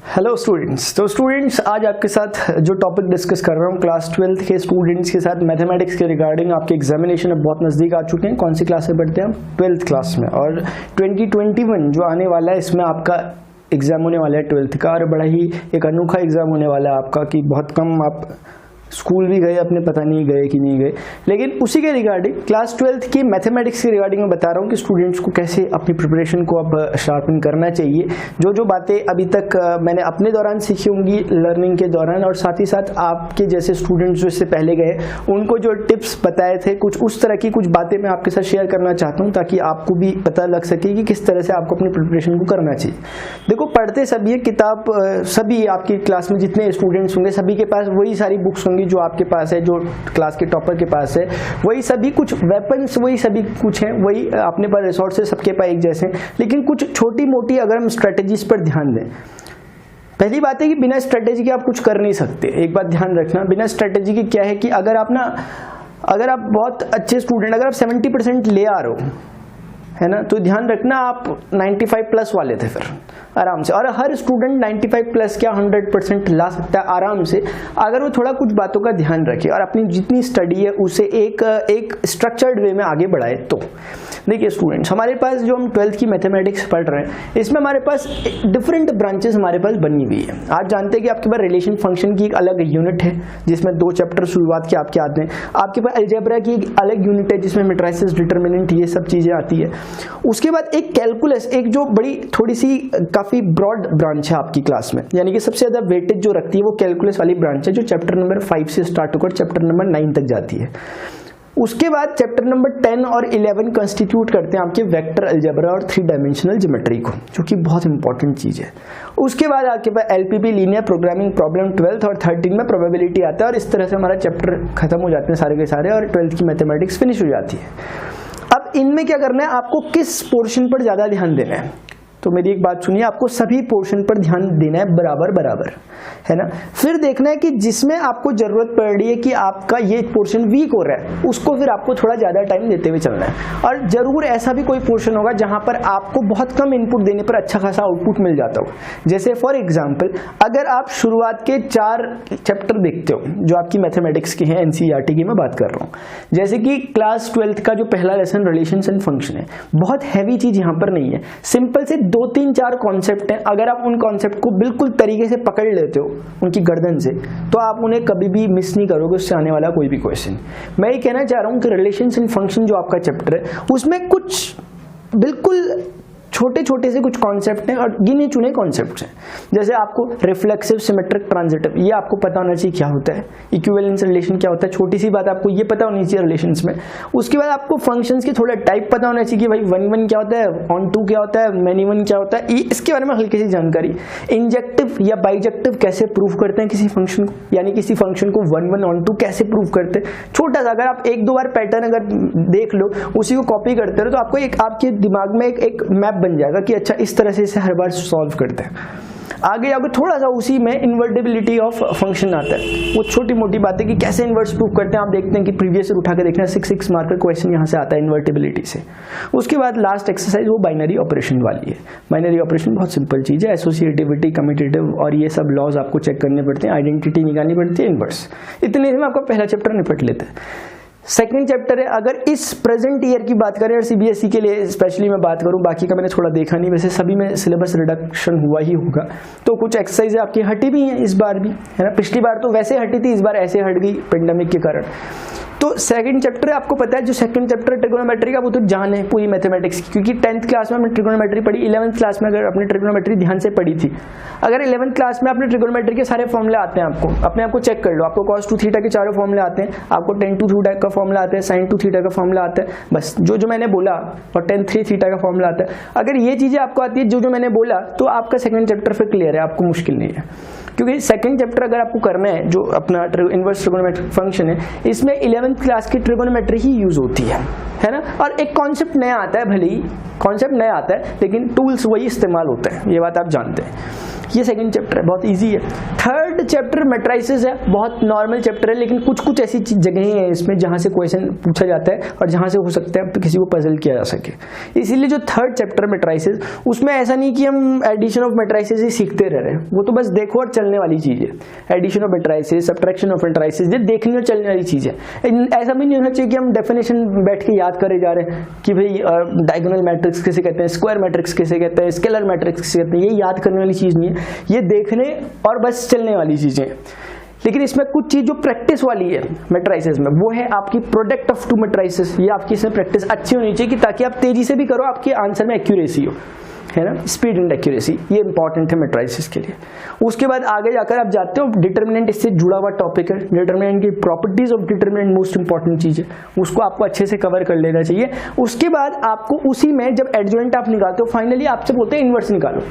Hello students. तो students आज आपके साथ जो टॉपिक डिस्कस कर रहा हूँ क्लास 12th के स्टूडेंट्स के साथ मैथमेटिक्स के रिगार्डिंग आपके एग्जामिनेशन अब बहुत नज़दीक आ चुके हैं। कौन सी क्लास में पढ़ते हैं हम? 12th क्लास में। और 2021 जो आने वाला है इसमें आपका एग्जाम होने वाला है 12th का, और बड़ा ही एक अनोखा एग्जाम होने वाला है आपका कि बहुत कम आप स्कूल भी गए अपने, पता नहीं गए कि नहीं गए। लेकिन उसी के रिगार्डिंग क्लास 12th की मैथमेटिक्स के रिगार्डिंग मैं बता रहा हूँ कि स्टूडेंट्स को कैसे अपनी प्रिपरेशन को अब शार्पन करना चाहिए। जो जो बातें अभी तक मैंने अपने दौरान सीखी होंगी लर्निंग के दौरान, और साथ ही साथ आपके जैसे स्टूडेंट्स जो इससे पहले गए उनको जो टिप्स बताए थे, कुछ उस तरह की कुछ बातें मैं आपके साथ शेयर करना चाहता हूँ ताकि आपको भी पता लग सके कि किस तरह से आपको अपनी प्रिपरेशन को करना चाहिए। देखो, पढ़ते सभी है किताब, सभी आपकी क्लास में जितने स्टूडेंट्स होंगे सभी के पास वही सारी बुक्स होंगी जो आपके पास है, जो क्लास के टॉपर के पास है वही सभी, कुछ वेपन्स वही सभी कुछ हैं, वही अपने पास रिसोर्सेज सबके पास एक जैसे हैं। लेकिन कुछ छोटी मोटी अगर हम स्ट्रेटेजीज पर ध्यान दें, पहली बात है कि बिना स्ट्रेटेजी के आप कुछ कर नहीं सकते। एक बात ध्यान रखना, बिना स्ट्रेटेजी के क्या है कि अगर आप बहुत अच्छे स्टूडेंट, अगर आप 70% ले आ रहे हो है ना, तो ध्यान रखना आप 95 प्लस वाले थे फिर आराम से। और हर स्टूडेंट 95 प्लस क्या 100% ला सकता है आराम से, अगर वो थोड़ा कुछ बातों का ध्यान रखे और अपनी जितनी स्टडी है उसे एक स्ट्रक्चर्ड वे में आगे बढ़ाए। तो देखिए स्टूडेंट्स, हमारे पास जो हम 12th की मैथमेटिक्स पढ़ रहे हैं इसमें हमारे पास डिफरेंट ब्रांचेस हमारे पास बनी हुई है। आज जानते हैं कि आपके पास रिलेशन फंक्शन की एक अलग यूनिट है जिसमें 2 चैप्टर शुरुआत के आपके आते हैं। आपके पास अलजेब्रा की एक अलग यूनिट है जिसमें मैट्रिसेस, डिटरमिनेंट, ये सब चीजें आती है। उसके बाद एक कैलकुलस, एक जो बड़ी थोड़ी सी काफी ब्रॉड ब्रांच है आपकी क्लास में, यानी कि सबसे ज्यादा वेटेज जो रखती है वो कैलकुलस वाली ब्रांच है जो चैप्टर नंबर 5 से स्टार्ट होकर चैप्टर नंबर 9 तक जाती है। उसके बाद चैप्टर नंबर 10 और 11 कंस्टिट्यूट करते हैं आपके वेक्टर अलजेब्रा और 3 डायमेंशनल ज्योमेट्री को, जो कि बहुत इंपॉर्टेंट चीज है। उसके बाद आपके पास LPP, linear programming problem 12th और 13 में प्रोबेबिलिटी आता है, और इस तरह से हमारा चैप्टर खत्म हो जाते हैं सारे के सारे और 12th की मैथमेटिक्स फिनिश हो जाती है। अब इनमें क्या करना है, आपको किस पोर्शन पर ज्यादा ध्यान देना है? तो मेरी एक बात सुनिए, आपको सभी पोर्शन पर ध्यान देना है बराबर बराबर, है ना। फिर देखना है कि जिसमें आपको जरूरत पड़ रही है कि आपका ये पोर्शन वीक हो रहा है उसको फिर आपको थोड़ा ज्यादा टाइम देते हुए चलना है। और जरूर ऐसा भी कोई पोर्शन होगा जहां पर आपको बहुत कम इनपुट देने पर अच्छा खासा आउटपुट मिल जाता हो। जैसे फॉर एग्जाम्पल, अगर आप शुरुआत के 4 चैप्टर देखते हो जो आपकी मैथमेटिक्स के हैं, एनसीईआरटी की मैं बात कर रहा हूँ, जैसे कि क्लास 12th का जो पहला लेसन रिलेशंस एंड फंक्शन है, बहुत हैवी चीज यहाँ पर नहीं है, सिंपल से 2, 3, 4 कॉन्सेप्ट हैं। अगर आप उन कॉन्सेप्ट को बिल्कुल तरीके से पकड़ लेते हो उनकी गर्दन से, तो आप उन्हें कभी भी मिस नहीं करोगे, उससे आने वाला कोई भी क्वेश्चन। मैं ये कहना चाह रहा हूं कि रिलेशंस एंड फंक्शन जो आपका चैप्टर है उसमें कुछ बिल्कुल छोटे छोटे से कुछ कॉन्सेप्ट हैं और गिने चुने कॉन्सेप्ट्स हैं। जैसे आपको रिफ्लेक्सिव, सिमेट्रिक, ट्रांजिटिव, ये आपको पता होना चाहिए क्या होता है। इक्विवेलेंस रिलेशन क्या होता है, छोटी सी बात आपको ये पता होनी चाहिए रिलेशंस में। उसके बाद आपको फंक्शंस के थोड़ा टाइप पता होना चाहिए कि भाई 1, 1 क्या होता है, ऑन टू क्या होता है, मैनी वन क्या होता है, इसके बारे में हल्की सी जानकारी। इंजेक्टिव या बाइजेक्टिव कैसे प्रूव करते हैं किसी फंक्शन को, यानी किसी फंक्शन को 1, 1, ऑन टू कैसे प्रूव करते हैं। छोटा सा, अगर आप 1-2 बार पैटर्न अगर देख लो, उसी को कॉपी करते रहो, तो आपको एक आपके दिमाग में एक मैप बन जाएगा कि अच्छा इस तरह से इसे हर बार सॉल्व करते हैं। आगे जाकर थोड़ा सा उसी में इन्वर्टिबिलिटी ऑफ फंक्शन आता है, वो छोटी मोटी बातें कि कैसे इन्वर्स प्रूव करते हैं। आप देखते हैं कि प्रीवियस उठा के देखना, 6 मार्क का क्वेश्चन यहाँ से आता है इन्वर्टिबिलिटी से। उसके बाद लास्ट एक्सरसाइज वो बाइनरी ऑपरेशन वाली है। बाइनरी ऑपरेशन बहुत सिंपल चीज है, एसोसिएटिविटी, कम्यूटेटिव और ये सब लॉज आपको चेक करने पड़ते हैं, आइडेंटिटी निकालनी पड़ती है, इन्वर्स। इतने में आपका पहला चैप्टर निपट लेता है। सेकंड चैप्टर है, अगर इस प्रेजेंट ईयर की बात करें और सीबीएसई के लिए स्पेशली मैं बात करूं, बाकी का मैंने थोड़ा देखा नहीं, वैसे सभी में सिलेबस रिडक्शन हुआ ही होगा, तो कुछ एक्सरसाइज आपकी हटी भी हैं इस बार भी, है ना। पिछली बार तो वैसे हटी थी, इस बार ऐसे हट गई पेंडेमिक के कारण। तो सेकंड चैप्टर है, आपको पता है जो सेकंड चैप्टर ट्रिगोनोमेट्री का, वो तो जान है पूरी मैथमेटिक्स की, क्योंकि 10th क्लास में हमने ट्रिगोनोमेट्री पढ़ी, 11th क्लास में अगर आपने ट्रिगोनोमेट्री ध्यान से पढ़ी थी, अगर 11th क्लास में आपने ट्रिगोनोमेट्री के सारे फॉर्मूले आते हैं, आपको अपने आप को चेक कर लो, आपको cos 2 थीटा के चारों फॉर्मूले आते हैं, आपको tan 2 थीटा का फॉर्मूला आता है, sin 2 थीटा का फॉर्मूला आता है, बस जो मैंने बोला, और tan 3 थीटा का फॉर्मूला आता है। अगर ये चीजें आपको आती है जो मैंने बोला, तो आपका सेकंड चैप्टर फिर क्लियर है, आपको मुश्किल नहीं है। क्योंकि सेकंड चैप्टर अगर आपको करना है जो अपना इनवर्स ट्रिगोनोमेट्रिक फंक्शन है, इसमें 11th क्लास की ट्रिगोनोमेट्री ही यूज होती है ना। और एक कॉन्सेप्ट नया आता है, भले ही कॉन्सेप्ट नया आता है लेकिन टूल्स वही इस्तेमाल होते हैं, ये बात आप जानते हैं। ये सेकंड चैप्टर है, बहुत इजी है। थर्ड चैप्टर मैट्राइसेस है, बहुत नॉर्मल चैप्टर है, लेकिन कुछ कुछ ऐसी जगहें हैं इसमें जहां से क्वेश्चन पूछा जाता है और जहां से हो सकता है किसी को पजल किया जा सके। इसीलिए जो थर्ड चैप्टर मैट्राइसेस, उसमें ऐसा नहीं कि हम एडिशन ऑफ मैट्राइसेस ही सीखते रह रहे हैं, वो तो बस देखो और चलने वाली चीज है। Addition of matrices, subtraction of matrices, ये देखने और चलने वाली चीज है। ऐसा भी नहीं होना चाहिए कि हम डेफिनेशन बैठ के याद करे जा रहे हैं कि भाई डायगोनल मैट्रिक्स किसे कहते हैं, स्क्वायर मैट्रिक्स किसे कहते हैं, स्केलर मैट्रिक्स किसे कहते हैं, ये याद करने वाली चीज नहीं है, ये देखने और बस चलने वाली चीजें। लेकिन इसमें कुछ चीज जो प्रैक्टिस वाली है मैट्राइसेस में, वो है आपकी प्रोडक्ट ऑफ टू मैट्राइसेस। ये आपकी इसमें प्रैक्टिस अच्छी होनी चाहिए कि ताकि आप तेजी से भी करो, आपके आंसर में एक्यूरेसी हो, है ना, स्पीड एंड एक्यूरेसी, ये इंपॉर्टेंट है मैट्राइसेस के लिए। उसके बाद आगे जाकर आप जाते हो डिटर्मिनेंट, इससे जुड़ा हुआ टॉपिक है। डिटर्मिनेंट की properties of determinant most important चीज है, उसको आपको अच्छे से कवर कर लेना चाहिए। उसके बाद आपको उसी में जब एडजॉइंट आप निकालते हो, फाइनली आपसे बोलते हैं इनवर्स निकालो।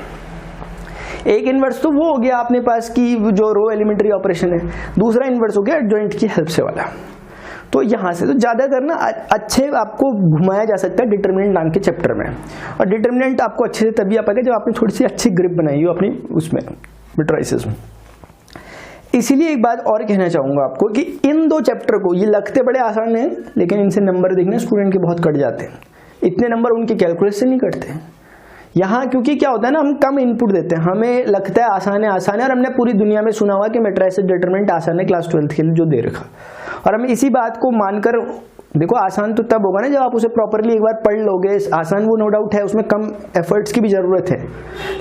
एक इनवर्स तो वो हो गया अपने पास की जो रो एलिमेंट्री ऑपरेशन है, दूसरा इनवर्स हो गया एडजॉइंट की हेल्प से वाला। तो यहाँ से तो ज़्यादा करना अच्छे आपको घुमाया जा सकता है डिटर्मिनेंट नाम के चैप्टर में। और डिटर्मिनेंट आपको अच्छे से तभी आ पाएगा जब आपने थोड़ी सी अच्छी ग्रिप बनाई हो अपनी उसमें मैट्राइसेस में। इसीलिए एक बात और कहना चाहूँगा आपको कि इन दो चैप्टर को, ये लगते बड़े आसान हैं लेकिन इनसे नंबर देखने स्टूडेंट के बहुत कट जाते हैं। इतने नंबर उनके कैलकुलेट से नहीं कटते यहाँ, क्योंकि क्या होता है ना, हम कम इनपुट देते हैं, हमें लगता है आसान है, और हमने पूरी दुनिया में सुना हुआ कि मैट्राइसेस डिटरमिनेंट आसान है क्लास 12th के लिए जो दे रखा, और हमें इसी बात को मानकर, देखो आसान तो तब होगा ना जब आप उसे प्रॉपरली एक बार पढ़ लोगे। आसान वो नो डाउट है, उसमें कम एफर्ट्स की भी जरूरत है,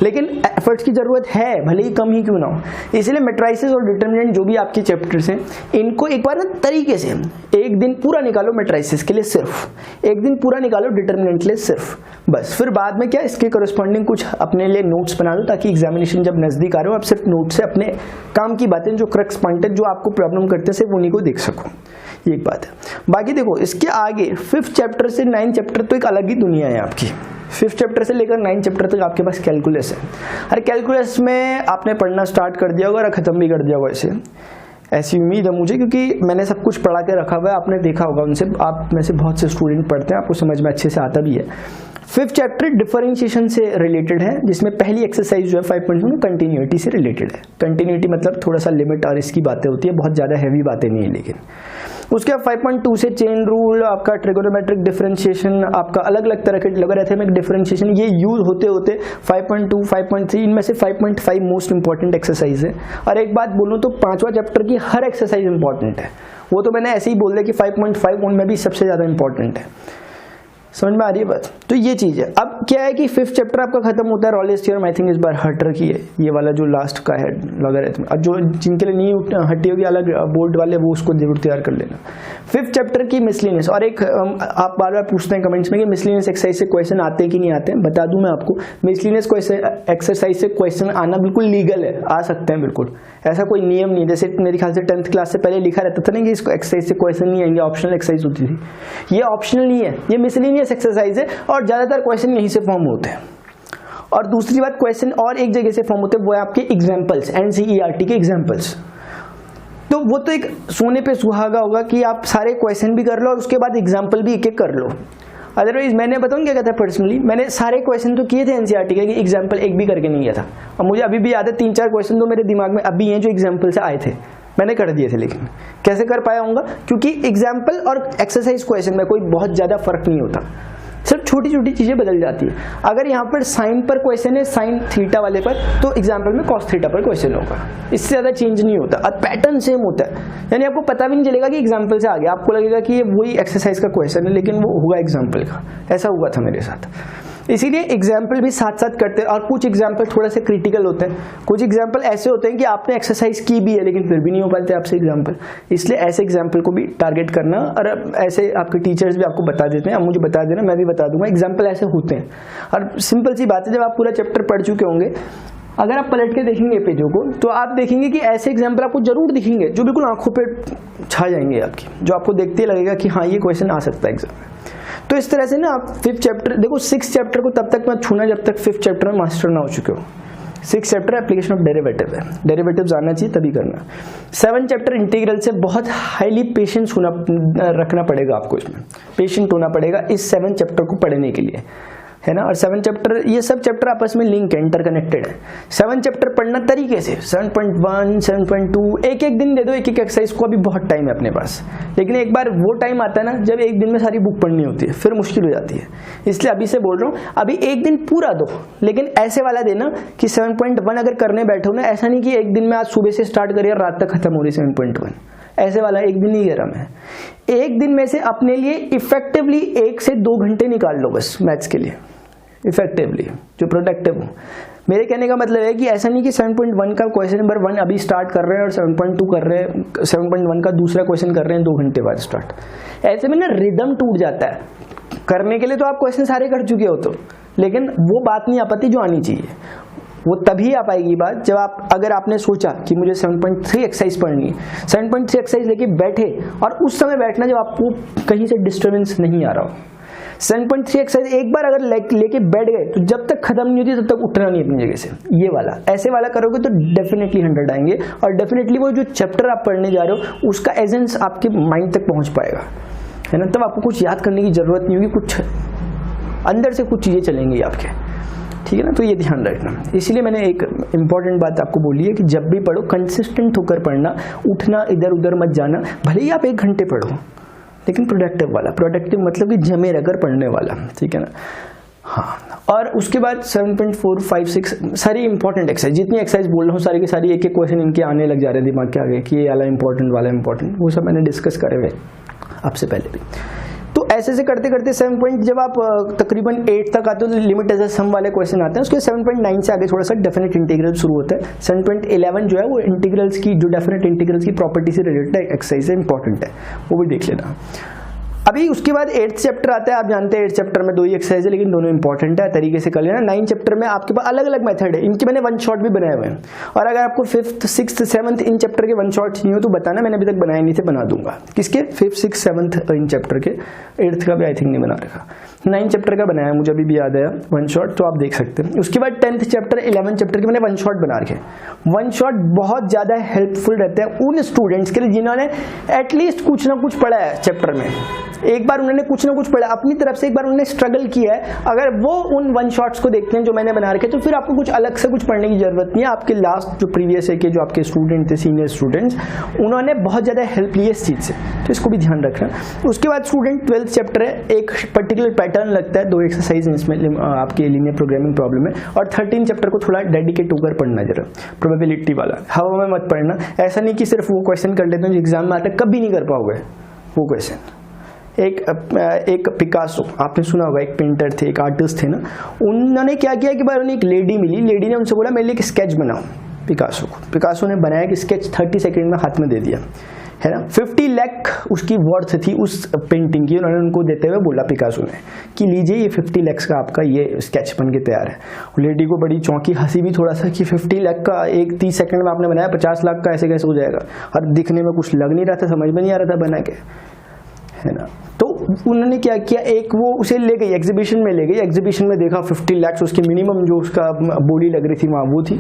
लेकिन एफर्ट्स की जरूरत है भले ही कम ही क्यों ना हो। इसलिए मैट्राइसेस और डिटरमिनेंट जो भी आपके चैप्टर्स हैं, इनको एक बार ना तरीके से एक दिन पूरा निकालो मैट्राइसेस के लिए सिर्फ, एक दिन पूरा निकालो डिटरमिनेंट के लिए सिर्फ, बस। फिर बाद में क्या, इसके करस्पॉन्डिंग कुछ अपने लिए नोट्स बना दो, ताकि एग्जामिनेशन जब नजदीक आ रहे हो आप सिर्फ नोट से अपने काम की बातें, जो क्रक्स पॉइंट है, जो आपको प्रॉब्लम करते हैं, सिर्फ उन्हीं को देख सको। ये एक बात है। बाकी देखो इसके आगे 5th चैप्टर से 9th चैप्टर तो एक अलग ही दुनिया है आपकी। 5th चैप्टर से लेकर 9th चैप्टर तक आपके पास कैलकुलस है। हर कैलकुलस में आपने पढ़ना स्टार्ट कर दिया होगा और खत्म भी कर दिया होगा, ऐसी उम्मीद है मुझे, क्योंकि मैंने सब कुछ पढ़ा के रखा हुआ है, आपने देखा होगा उनसे, आप में से बहुत से स्टूडेंट पढ़ते हैं, आपको समझ में अच्छे से आता भी है। 5th चैप्टर डिफरेंशिएशन से रिलेटेड है, जिसमें पहली एक्सरसाइज जो है 5.2 में कंटिन्यूटी से रिलेटेड है। कंटिन्यूटी मतलब थोड़ा सा लिमिट और इसकी बातें होती है, बहुत ज़्यादा हैवी बातें नहीं है। लेकिन उसके बाद 5.2 से चेन रूल, आपका ट्रिगोनोमेट्रिक डिफरेंशिएशन, आपका अलग अलग तरह के लॉगरिथमिक डिफरेंशिएशन, ये यूज होते होते 5.2, 5.3, इनमें से 5.5 मोस्ट इंपॉर्टेंट एक्सरसाइज है। और एक बात बोलूँ तो 5वां चैप्टर की हर एक्सरसाइज इंपॉर्टेंट है, वो तो मैंने ऐसे ही बोल दिया कि 5.5 उनमें भी सबसे ज़्यादा इंपॉर्टेंट है। समझ में आ रही है बात? तो ये चीज है। अब क्या है कि 5th चैप्टर आपका खत्म होता है, रॉलेस थ्योरम आई थिंक इस बार हट रखी है, ये वाला जो लास्ट का है लॉगरिथम। अब जो जिनके लिए नहीं हटी होगी अलग बोर्ड वाले, वो उसको जरूर तैयार कर लेना। 5th चैप्टर की मिसलिनियस, और एक आप बार बार पूछते हैं कमेंट्स में कि मिसलिनियस एक्सरसाइज से क्वेश्चन आते हैं कि नहीं आते हैं। बता दूं मैं आपको, मिसलिनियस एक्सरसाइज से क्वेश्चन आना बिल्कुल लीगल है, आ सकते हैं बिल्कुल, ऐसा कोई नियम नहीं। जैसे मेरे ख्याल से 10th क्लास से पहले लिखा रहता था ना कि इसको एक्सरसाइज से क्वेश्चन नहीं आएंगे, ऑप्शनल एक्सरसाइज होती थी। ये ऑप्शनल नहीं है, ये मिसलिनियस एक्सरसाइज है, और ज्यादातर क्वेश्चन यहीं से फॉर्म होते हैं। और दूसरी बात, क्वेश्चन और एक जगह से फॉर्म होते हैं, वो है आपके एग्जाम्पल्स, NCERT के एग्जाम्पल्स। तो वो तो एक सोने पे सुहागा होगा कि आप सारे क्वेश्चन भी कर लो और उसके बाद एग्जाम्पल भी एक एक कर लो। अदरवाइज मैंने बताऊँ क्या कहता है, पर्सनली मैंने सारे क्वेश्चन तो किए थे NCERT के, एग्जाम्पल एक भी करके नहीं गया था। और मुझे अभी भी याद है 3-4 क्वेश्चन तो मेरे दिमाग में अभी हैं जो एग्जाम्पल से आए थे, मैंने कर दिए थे। लेकिन कैसे कर पाया होऊंगा, क्योंकि एग्जाम्पल और एक्सरसाइज क्वेश्चन में कोई बहुत ज्यादा फर्क नहीं होता, सिर्फ छोटी छोटी चीजें बदल जाती है। अगर यहाँ पर साइन पर क्वेश्चन है, साइन थीटा वाले पर, तो एग्जाम्पल में कॉस थीटा पर क्वेश्चन होगा, इससे ज्यादा चेंज नहीं होता और पैटर्न सेम होता है। यानी आपको पता भी नहीं चलेगा कि एग्जाम्पल से आ गया, आपको लगेगा कि ये वही एक्सरसाइज का क्वेश्चन है, लेकिन वो होगा एग्जाम्पल का। ऐसा हुआ था मेरे साथ। इसीलिए एग्जाम्पल भी साथ साथ करते हैं, और कुछ एग्जाम्पल थोड़ा से क्रिटिकल होते हैं, कुछ एग्जाम्पल ऐसे होते हैं कि आपने एक्सरसाइज की भी है लेकिन फिर भी नहीं हो पाते आपसे एग्जाम्पल। इसलिए ऐसे एग्जाम्पल को भी टारगेट करना, और ऐसे आपके टीचर्स भी आपको बता देते हैं, अब मुझे बता देना, मैं भी बता दूंगा, एग्जाम्पल ऐसे होते हैं। और सिंपल सी बात है, जब आप पूरा चैप्टर पढ़ चुके होंगे, अगर आप पलट के देखेंगे पेजों को, तो आप देखेंगे कि ऐसे एग्जाम्पल आपको जरूर दिखेंगे जो बिल्कुल आंखों पे छा जाएंगे आपकी, जो आपको देखते लगेगा कि हाँ ये क्वेश्चन आ सकता है एग्जाम में। तो इस तरह से ना आप 5th चैप्टर देखो, 6th चैप्टर को तब तक मत छूना जब तक 5th चैप्टर में मास्टर ना हो चुके हो। 6th chapter application of derivative है, डेरिवेटिव्स आना चाहिए तभी करना। 7th चैप्टर इंटीग्रल से बहुत हाईली पेशेंस रखना पड़ेगा आपको, इसमें पेशेंट होना पड़ेगा इस 7th चैप्टर को पढ़ने के लिए। है ना। और 7 चैप्टर, ये सब चैप्टर आपस में लिंक है, इंटरकनेक्टेड है। 7 चैप्टर पढ़ना तरीके से 7.1, 7.2, एक एक दिन दे दो एक एक एक्सरसाइज को, अभी बहुत टाइम है अपने पास। लेकिन एक बार वो टाइम आता है ना जब एक दिन में सारी बुक पढ़नी होती है, फिर मुश्किल हो जाती है। इसलिए अभी से बोल रहा हूँ, अभी एक दिन पूरा दो, लेकिन ऐसे वाला देना कि 7.1 अगर करने बैठो ना, ऐसा नहीं कि एक दिन में आज सुबह से स्टार्ट करिए रात तक खत्म हो रही 7.1, ऐसे वाला एक दिन नहीं करा मैं। एक दिन में से अपने लिए इफेक्टिवली 1 से 2 घंटे निकाल लो बस मैथ्स के लिए, इफेक्टिवली जो प्रोडक्टिव हो। मेरे कहने का मतलब है कि ऐसा नहीं कि 7.1 का क्वेश्चन नंबर 1 अभी स्टार्ट कर रहे हैं और 7.2 कर रहे हैं, 7.1 का दूसरा क्वेश्चन कर रहे हैं 2 घंटे बाद स्टार्ट। ऐसे में ना रिदम टूट जाता है। करने के लिए तो आप क्वेश्चन सारे कर चुके हो तो, लेकिन वो बात नहीं आ पाती जो आनी चाहिए। वो तभी आ पाएगी बात जब आप, अगर आपने सोचा कि मुझे 7.3 एक्सरसाइज पढ़नी है, 7.3 एक्सरसाइज लेके बैठे, और उस समय बैठना जब आपको कहीं से डिस्टर्बेंस नहीं आ रहा हो। 7.3 एक्सरसाइज एक बार अगर लेके बैठ गए तो जब तक खत्म नहीं होती तब तक उठना नहीं अपनी जगह से। ये वाला, ऐसे वाला करोगे तो डेफिनेटली 100 आएंगे, और डेफिनेटली वो जो चैप्टर आप पढ़ने जा रहे हो उसका एसेंस आपके माइंड तक पहुंच पाएगा, है ना। तब आपको कुछ याद करने की जरूरत नहीं होगी, कुछ अंदर से कुछ चीजें चलेंगी आपके, ठीक है ना। तो ये ध्यान रखना। इसलिए मैंने एक इंपॉर्टेंट बात आपको बोली है कि जब भी पढ़ो कंसिस्टेंट होकर पढ़ना, उठना इधर उधर मत जाना। भले ही आप 1 घंटे पढ़ो, लेकिन प्रोडक्टिव वाला, प्रोडक्टिव मतलब कि जमे रहकर पढ़ने वाला, ठीक है ना। हाँ, और उसके बाद 7.4, 5, 6 सारी इंपॉर्टेंट एक्सरसाइज, जितनी एक्सरसाइज बोल रहा हूँ सारी की सारी, एक एक क्वेश्चन इनके आने लग जा रहे हैं दिमाग के आगे कि ये वाला इंपॉर्टेंट, वाला इंपॉर्टेंट, वो सब मैंने डिस्कस करे हुए आपसे पहले भी। तो ऐसे करते करते 7 पॉइंट जब आप तकरीबन 8 तक आते हो तो लिमिट एज अ सम वाले क्वेश्चन आते हैं। उसके 7.9 से आगे थोड़ा सा डेफिनेट इंटीग्रल शुरू होता है। 7.11 जो है वो इंटीग्रल्स की, जो डेफिनेट इंटीग्रल्स की प्रॉपर्टी से रिलेटेड एक्सरसाइज है, इंपॉर्टेंट है, वो भी देख लेना। अभी उसके बाद 8th चैप्टर आता है। आप जानते हैं 8th चैप्टर में 2 ही एक्सरसाइज है, लेकिन दोनों इंपॉर्टेंट है, तरीके से कर लेना। 9th चैप्टर में आपके पास अलग अलग मेथड है, इनके मैंने 1 शॉट भी बनाए हुए हैं। और अगर आपको 5th, 6th, 7th in chapter के 1 शॉट चाहिए हो तो बताना, मैंने अभी तक बनाए नहीं थे, बना दूंगा। किसके? 5th, 6th, 7th in chapter के। 8th का भी आई थिंक नहीं बना रखा। 9th चैप्टर का बनाया, मुझे अभी भी याद आया 1 शॉट, तो आप देख सकते हैं। उसके बाद 10th चैप्टर, 11th चैप्टर के मैंने 1 शॉट बना रखे। 1 शॉट बहुत ज्यादा हेल्पफुल रहते हैं उन स्टूडेंट्स के लिए जिन्होंने एटलीस्ट कुछ ना कुछ पढ़ा है चैप्टर में, एक बार उन्होंने कुछ ना कुछ पढ़ा अपनी तरफ से, एक बार उन्होंने स्ट्रगल किया है। अगर वो उन 1 शॉट्स को देखते हैं जो मैंने बना रखे, तो फिर आपको कुछ अलग से कुछ पढ़ने की जरूरत नहीं है। आपके लास्ट जो प्रीवियस है के जो आपके स्टूडेंट थे, सीनियर स्टूडेंट्स, उन्होंने बहुत ज्यादा हेल्प ली है इस चीज से, तो इसको भी ध्यान रखना। उसके बाद स्टूडेंट 12th चैप्टर है, एक पर्टिकुलर पैटर्न लगता है, 2 एक्सरसाइज इसमें आपके लीनियर प्रोग्रामिंग प्रॉब्लम है। और 13 चैप्टर को थोड़ा डेडिकेट होकर पढ़ना, जरा प्रोबेबिलिटी वाला, हवा में मत पढ़ना। ऐसा नहीं कि सिर्फ वो क्वेश्चन कर लेते हैं जो एग्जाम में आता है, कभी नहीं कर पाओगे वो क्वेश्चन। एक पिकासो, आपने सुना होगा, एक पेंटर थे, एक आर्टिस्ट थे ना, उन्होंने क्या किया कि बार उन्हें एक लेडी मिली, लेडी ने उनसे बोला मेरे लिए एक स्केच बनाओ पिकासो को। पिकासो ने बनाया कि स्केच 30 सेकंड में हाथ में दे दिया, है ना। 50 लाख उसकी वर्थ थी उस पेंटिंग की। उन्होंने उनको देते हुए बोला पिकासो ने कि लीजिए ये 50 लाख का आपका ये स्केच बन के तैयार है। लेडी को बड़ी चौंकी, हंसी भी थोड़ा सा कि 50 लाख का एक 30 सेकंड में आपने बनाया, 50 लाख का ऐसे कैसे हो जाएगा। और दिखने में कुछ लग नहीं रहा था, समझ में नहीं आ रहा था बना के, है ना। तो उन्होंने क्या किया, एक वो उसे ले गई एग्जीबिशन में, ले गई एग्जीबिशन में, देखा 50 लाख उसकी मिनिमम जो उसका बोली लग रही थी वहाँ वो थी।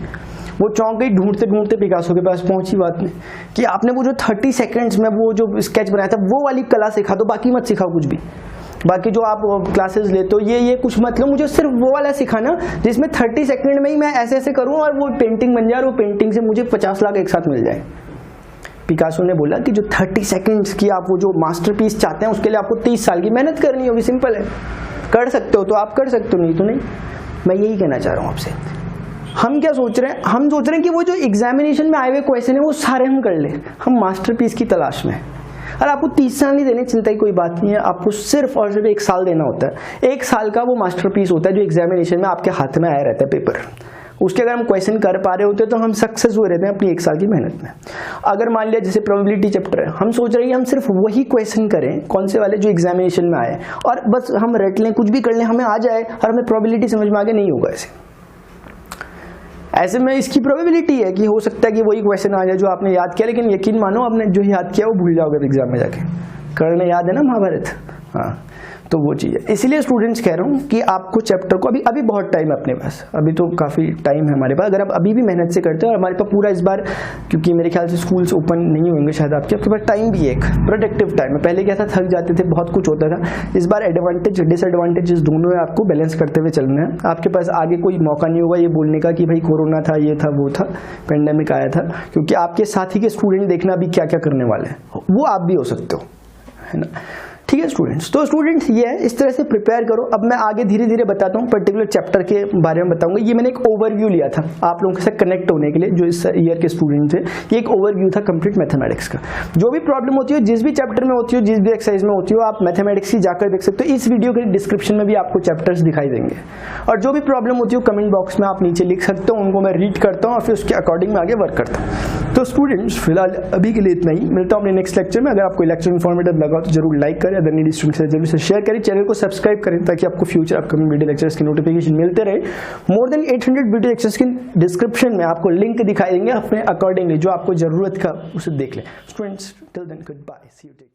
वो चौंक गई, ढूंढते ढूंढते पिकासो के पास पहुंची बात में कि आपने वो जो 30 सेकंड्स में वो जो स्केच बनाया था वो वाली कला सिखा दो, बाकी मत सिखाओ कुछ भी। बाकी जो आप क्लासेस लेते हो ये कुछ मत लो, मुझे सिर्फ वो वाला सिखाना जिसमें 30 सेकंड में ही मैं ऐसे ऐसे करूँ और वो पेंटिंग बन जाए, और वो पेंटिंग से मुझे 50 लाख एक साथ मिल जाए। पिकासो ने बोला कि जो 30 सेकंड्स की आप वो जो मास्टरपीस चाहते हैं उसके लिए आपको 30 साल की मेहनत करनी होगी। सिंपल है, कर सकते हो तो आप कर सकते हो, नहीं तो नहीं। मैं यही कहना चाह रहा हूँ आपसे। हम क्या सोच रहे हैं, हम सोच रहे हैं कि वो जो एग्जामिनेशन में आए हुए क्वेश्चन है वो सारे हम कर लें, हम मास्टरपीस की तलाश में। और आपको 30 साल नहीं देने, चिंता की कोई बात नहीं है, आपको सिर्फ और सिर्फ 1 साल देना होता है। 1 साल का वो मास्टरपीस होता है जो एग्जामिनेशन में आपके हाथ में आया रहता है पेपर। उसके अगर हम क्वेश्चन कर पा रहे होते तो हम सक्सेस हुए रहते हैं अपनी 1 साल की मेहनत में। अगर मान लिया जैसे प्रोबेबिलिटी चैप्टर है, हम सोच रहे हैं कि हम सिर्फ वही क्वेश्चन करें, कौन से वाले जो एग्जामिनेशन में आए, और बस हम रट लें, कुछ भी कर लें, हमें आ जाए और हमें प्रोबेबिलिटी समझ में आगे, नहीं होगा ऐसे में इसकी प्रोबेबिलिटी है कि हो सकता है कि वही क्वेश्चन आ जाए जो आपने याद किया, लेकिन यकीन मानो आपने जो याद किया वो भूल जाओगे एग्जाम में जाके। करने याद है ना महाभारत, हाँ। तो वो चीज़ है। इसीलिए स्टूडेंट्स कह रहा हूँ कि आपको चैप्टर को अभी बहुत टाइम है अपने पास, अभी तो काफ़ी टाइम है हमारे पास। अगर आप अभी भी मेहनत से करते हो और हमारे पास पूरा इस बार, क्योंकि मेरे ख्याल से स्कूल्स ओपन नहीं होंगे शायद आपके पास टाइम भी एक प्रोडक्टिव टाइम है। पहले क्या था, थक जाते थे, बहुत कुछ होता था। इस बार एडवांटेज डिसएडवांटेजेस दोनों है, आपको बैलेंस करते हुए चलना है। आपके पास आगे कोई मौका नहीं होगा ये बोलने का कि भाई कोरोना था, ये था, वो था, पेंडेमिक आया था, क्योंकि आपके साथी के स्टूडेंट देखना अभी क्या क्या करने वाले हैं, वो आप भी हो सकते हो, है ना। ठीक है स्टूडेंट्स, तो स्टूडेंट्स ये है, इस तरह से प्रिपेयर करो। अब मैं आगे धीरे धीरे बताता हूँ, पर्टिकुलर चैप्टर के बारे में बताऊंगा। ये मैंने एक ओवरव्यू लिया था आप लोगों के साथ कनेक्ट होने के लिए, जो इस ईयर के स्टूडेंट थे। ये एक ओवरव्यू था कंप्लीट मैथमेटिक्स का। जो भी प्रॉब्लम होती हो, जिस भी चैप्टर में होती हो, जिस भी एक्सरसाइज में होती हो, आप मैथमेटिक्स की जाकर देख सकते हो। इस वीडियो के डिस्क्रिप्शन में भी आपको चैप्टर्स दिखाई देंगे, और जो भी प्रॉब्लम होती हो कमेंट बॉक्स में आप नीचे लिख सकते हो, उनको मैं रीड करता हूँ और फिर उसके अकॉर्डिंग मैं आगे वर्क करता हूँ। तो स्टूडेंट्स फिलहाल अभी के लिए इतना ही, मिलता हूँ अपने नेक्स्ट लेक्चर में। अगर आपको लेक्चर इन्फॉर्मेटिव लगा तो जरूर लाइक करें, अदर नीडी स्टूडेंट्स से जरूर से शेयर करें, चैनल को सब्सक्राइब करें ताकि आपको फ्यूचर अपकमिंग वीडियो लेक्चर्स की नोटिफिकेशन मिलते रहे। मोर देन 800 वीडियो लेक्चर्स की डिस्क्रिप्शन में आपको लिंक दिखाई देंगे, अपने अकॉर्डिंगली जो आपको जरूरत का उसे देख लें। Students till then good bye, see you.